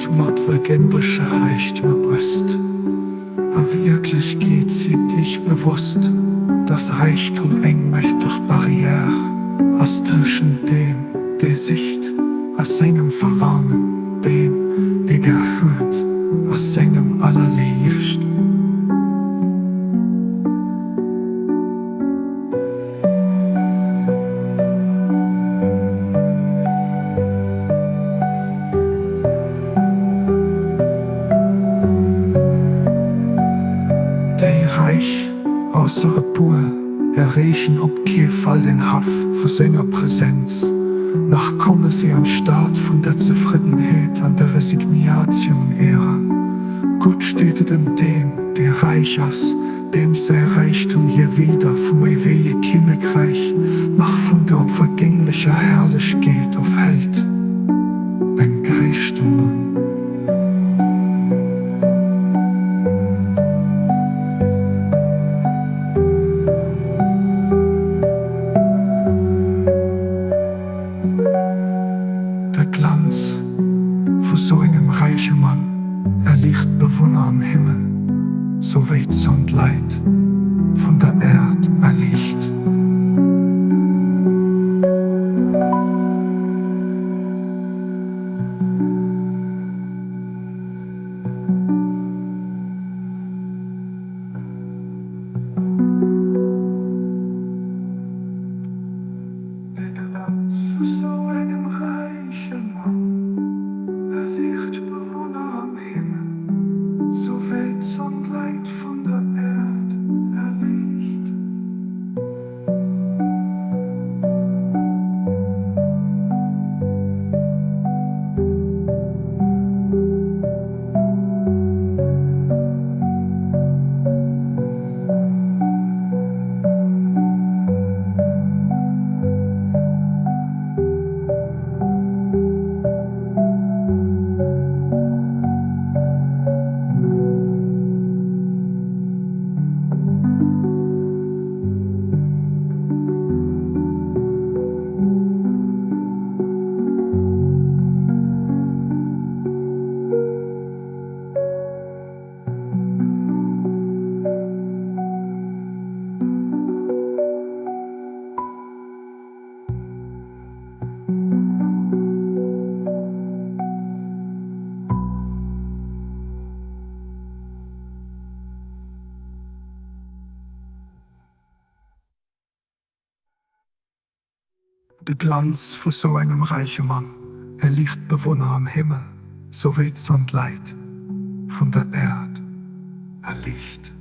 sich mat legendrische Reichtümer brüst. Aber wirklich geht sie nicht bewusst, dass Reichtum eng mächtig Barriere aus zwischen dem, der Sicht aus seinem Verlangen, dem, der gehört, aus seinem Allerliebsten. Reich außere Pur erreichen ob kein Fall den Haff für seiner Präsenz. Nach komme sie an Start von der Zufriedenheit an der Resignation ehren. Gut steht dem, der reich ist, dem sei Reichtum hier wieder vom ewigen Königreich nach von der unvergänglicher Herrlichkeit aufhält. Ein Reichtum. Der Glanz von so einem reichen Mann erlicht Bewohner am Himmel, so weit und Leid von der Erde erlicht. Der Glanz von so einem reichen Mann erlicht Bewohner am Himmel, so weit und Leid von der Erde erlicht. Der Glanz von so einem reichen Mann erlicht Bewohner am Himmel, so weit und Leid von der Erde erlicht.